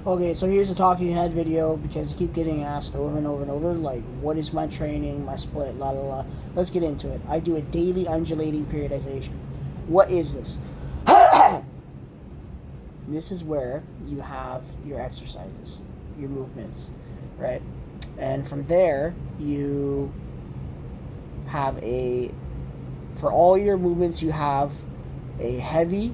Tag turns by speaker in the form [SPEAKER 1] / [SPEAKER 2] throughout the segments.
[SPEAKER 1] Okay, so here's a talking head video because you keep getting asked over and over and over, like, what is my training, my split, la la la. Let's get into it. I do a daily undulating periodization. What is this? This is where you have your exercises, your movements, right? And from there, you have for all your movements, you have a heavy,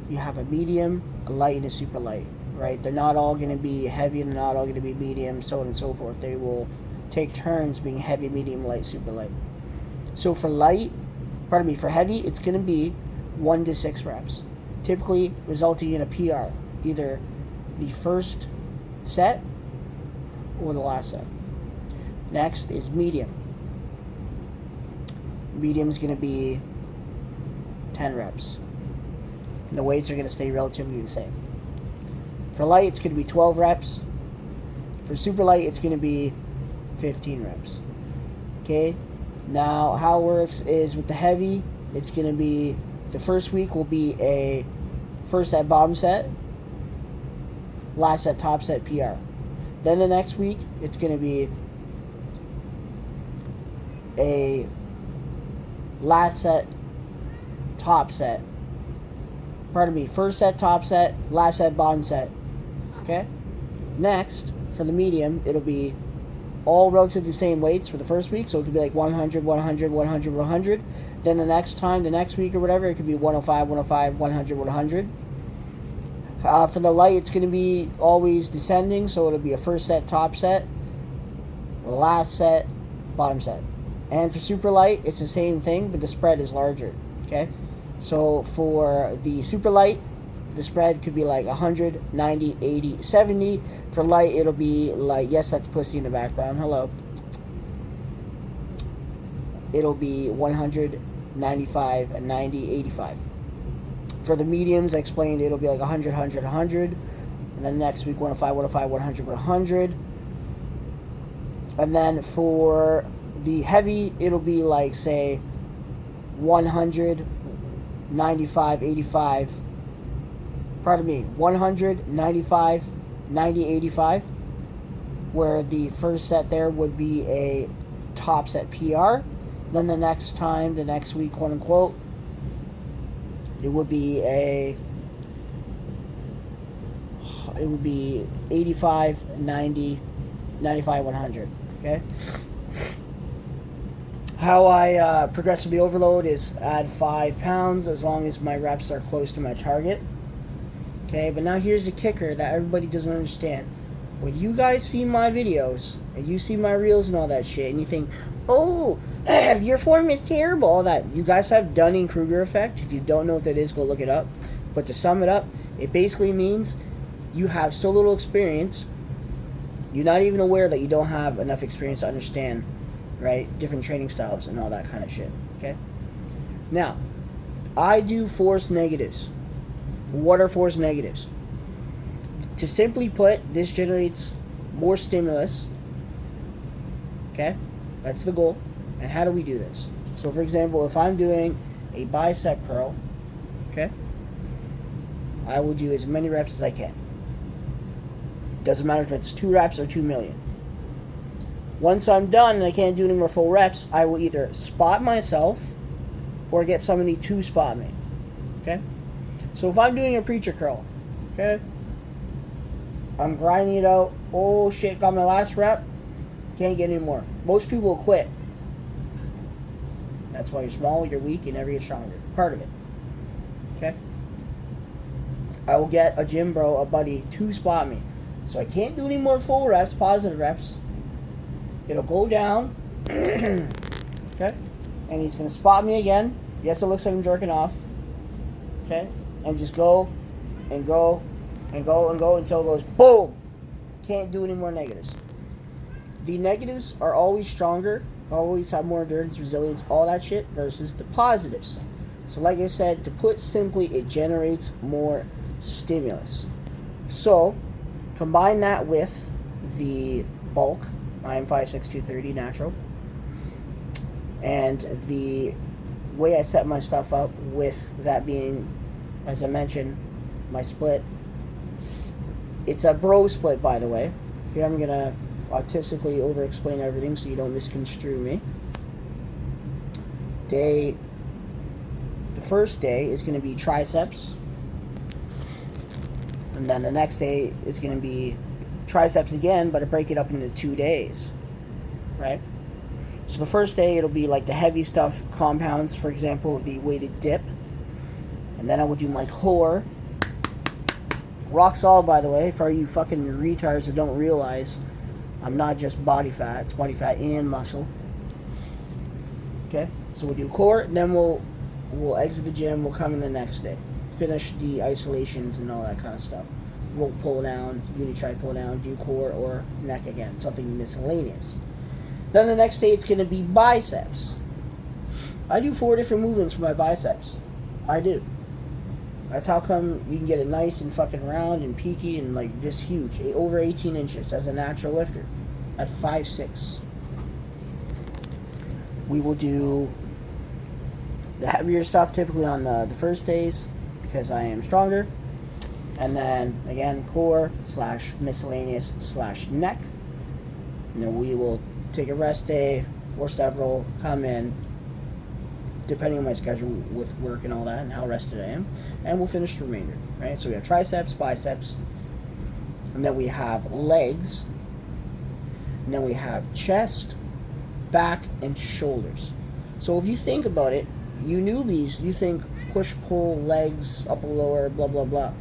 [SPEAKER 1] you have a medium, a light, and a super light, right? They're not all going to be heavy and they're not all going to be medium, so on and so forth. They will take turns being heavy, medium, light, super light. So for for heavy, it's going to be 1 to 6 reps, typically resulting in a PR, either the first set or the last set. Next is medium. Medium is going to be 10 reps. And the weights are going to stay relatively the same. For light, it's going to be 12 reps. For super light, it's going to be 15 reps. Okay? Now, how it works is with the heavy, it's going to be, the first week will be a first set, bottom set, last set, top set, PR. Then the next week, it's going to be a last set, top set. First set, top set, last set, bottom set. Okay? Next, for the medium, it'll be all relatively the same weights for the first week, so it could be like 100, 100, 100, 100. Then the next week or whatever, it could be 105, 105, 100, 100. For the light, it's going to be always descending, so it'll be a first set, top set, last set, bottom set. And for super light, it's the same thing, but the spread is larger. Okay? So for the super light, the spread could be like 100, 90, 80, 70. For light, it'll be like, yes, that's pussy in the background. Hello. It'll be 100, 95, 90, 85. For the mediums, I explained it'll be like 100, 100, 100. And then next week, 105, 105, 100, 100. And then for the heavy, it'll be like, say, 100, 95, 85. 100, 95, 90, 85. Where the first set there would be a top set PR. Then the next week, quote unquote, it would be 85, 90, 95, 100. Okay? How I progressively overload is add 5 pounds as long as my reps are close to my target. Okay, but now here's the kicker that everybody doesn't understand. When you guys see my videos and you see my reels and all that shit, and you think, oh, your form is terrible, all that. You guys have Dunning-Kruger effect. If you don't know what that is, go look it up. But to sum it up, it basically means you have so little experience, you're not even aware that you don't have enough experience to understand, right, different training styles and all that kind of shit. Okay? Now, I do force negatives. What are force negatives? To simply put, this generates more stimulus. Okay? That's the goal. And how do we do this? So, for example, if I'm doing a bicep curl, okay, I will do as many reps as I can. Doesn't matter if it's 2 reps or 2 million. Once I'm done and I can't do any more full reps, I will either spot myself or get somebody to spot me. Okay? So if I'm doing a preacher curl, okay, I'm grinding it out. Oh shit, got my last rep. Can't get any more. Most people will quit. That's why you're small, you're weak, you never get stronger. Part of it. Okay? I will get a gym bro, a buddy, to spot me. So I can't do any more full reps, positive reps. It'll go down. Okay? And he's going to spot me again. Yes, it looks like I'm jerking off. Okay? And just go and go and go and go until it goes boom. Can't do any more negatives. The negatives are always stronger, always have more endurance, resilience, all that shit, versus the positives. So like I said, to put simply, it generates more stimulus. So combine that with the bulk. I am 5'6", 230 natural. And the way I set my stuff up with that being, as I mentioned, my split, It's a bro split, by the way. Here I'm gonna autistically over-explain everything so you don't misconstrue me. The first day is going to be triceps, and then the next day is going to be triceps again, but I break it up into 2 days, right? So the first day it'll be like the heavy stuff, compounds, for example, the weighted dip, and then I will do my core. Rock solid, by the way, for you fucking retards that don't realize I'm not just body fat, it's body fat and muscle. Okay, so we'll do core, and then we'll exit the gym, we'll come in the next day, finish the isolations and all that kind of stuff. We'll pull down, uni-tri pull down, do core or neck again, something miscellaneous. Then the next day it's going to be biceps. I do 4 different movements for my biceps. I do. That's how come you can get it nice and fucking round and peaky and like just huge. Over 18 inches as a natural lifter at 5'6". We will do the heavier stuff typically on the first days because I am stronger. And then again, core / miscellaneous / neck. And then we will take a rest day or several, come in, depending on my schedule with work and all that and how rested I am. And we'll finish the remainder, right? So we have triceps, biceps, and then we have legs, and then we have chest, back, and shoulders. So if you think about it, you newbies, you think push, pull, legs, upper, lower, blah, blah, blah.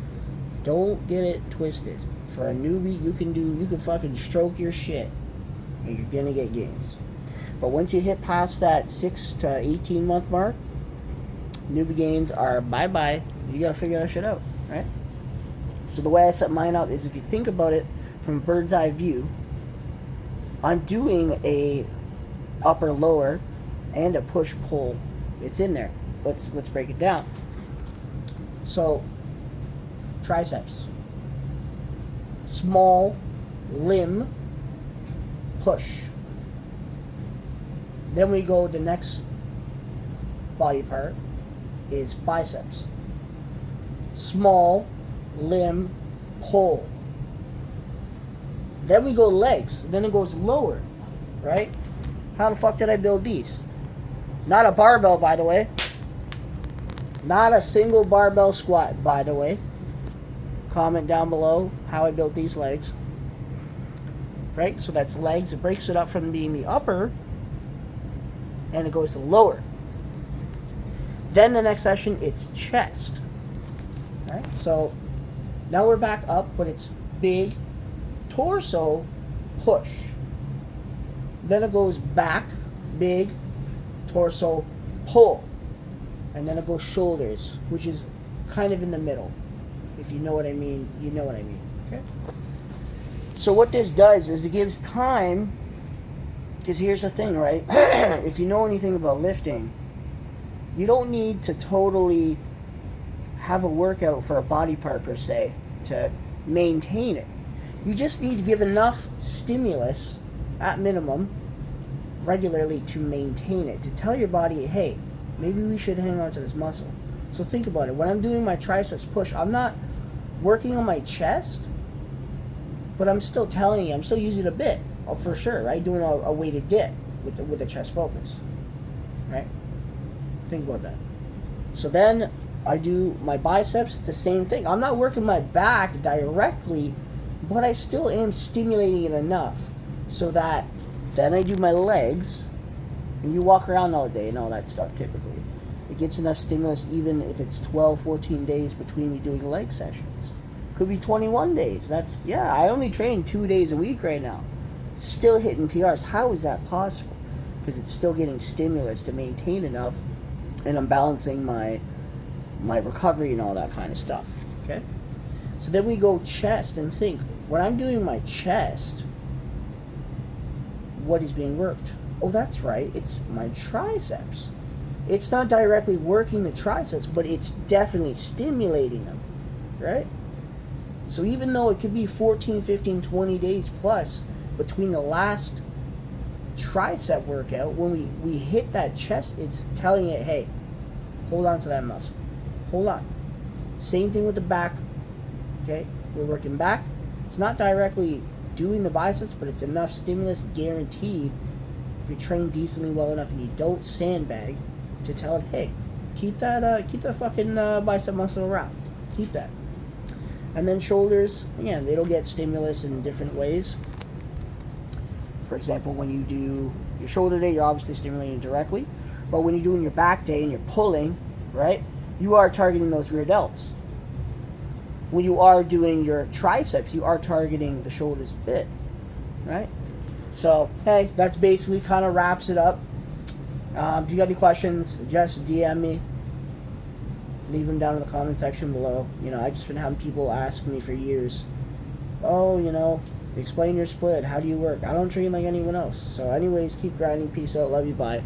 [SPEAKER 1] Don't get it twisted. For a newbie, you can fucking stroke your shit, and you're gonna get gains. But once you hit past that 6 to 18 month mark, newbie gains are bye-bye. You gotta figure that shit out, right? So the way I set mine out is if you think about it from a bird's eye view, I'm doing a upper lower and a push pull. It's in there. Let's break it down. So triceps, small limb push. Then we go, the next body part is biceps, small limb pull. Then we go legs. Then it goes lower, right? How the fuck did I build these? Not a barbell, by the way. Not a single barbell squat, by the way. Comment down below how I built these legs. Right? So that's legs. It breaks it up from being the upper, and it goes to lower. Then the next session, it's chest. Right? So now we're back up, but it's big torso push. Then it goes back, big torso pull. And then it goes shoulders, which is kind of in the middle. If you know what I mean, you know what I mean. Okay? So what this does is it gives time, because here's the thing, right? If you know anything about lifting, you don't need to totally have a workout for a body part per se to maintain it. You just need to give enough stimulus, at minimum, regularly to maintain it, to tell your body, hey, maybe we should hang on to this muscle. So think about it. When I'm doing my triceps push, I'm not working on my chest, but I'm still telling you, I'm still using a bit, for sure, right? Doing a weighted dip with the chest focus, right? Think about that. So then I do my biceps, the same thing. I'm not working my back directly, but I still am stimulating it enough so that then I do my legs, and you walk around all day and all that stuff typically. It gets enough stimulus even if it's 12, 14 days between me doing leg sessions. Could be 21 days. That's, yeah, I only train 2 days a week right now. Still hitting PRs. How is that possible? Because it's still getting stimulus to maintain enough, and I'm balancing my recovery and all that kind of stuff. Okay? So then we go chest and think, when I'm doing my chest, what is being worked? Oh, that's right, it's my triceps. It's not directly working the triceps, but it's definitely stimulating them, right? So even though it could be 14, 15, 20 days plus between the last tricep workout, when we hit that chest, it's telling it, hey, hold on to that muscle. Hold on. Same thing with the back. Okay? We're working back, It's not directly doing the biceps, but it's enough stimulus guaranteed if you train decently well enough and you don't sandbag to tell it, hey, keep that fucking bicep muscle around. Keep that. And then shoulders, again, it'll get stimulus in different ways. For example, when you do your shoulder day, you're obviously stimulating directly. But when you're doing your back day and you're pulling, right, you are targeting those rear delts. When you are doing your triceps, you are targeting the shoulders a bit, right? So, hey, that's basically kind of wraps it up. If you got any questions, just DM me. Leave them down in the comment section below. I've just been having people ask me for years, oh, explain your split. How do you work? I don't train like anyone else. So anyways, keep grinding. Peace out. Love you. Bye.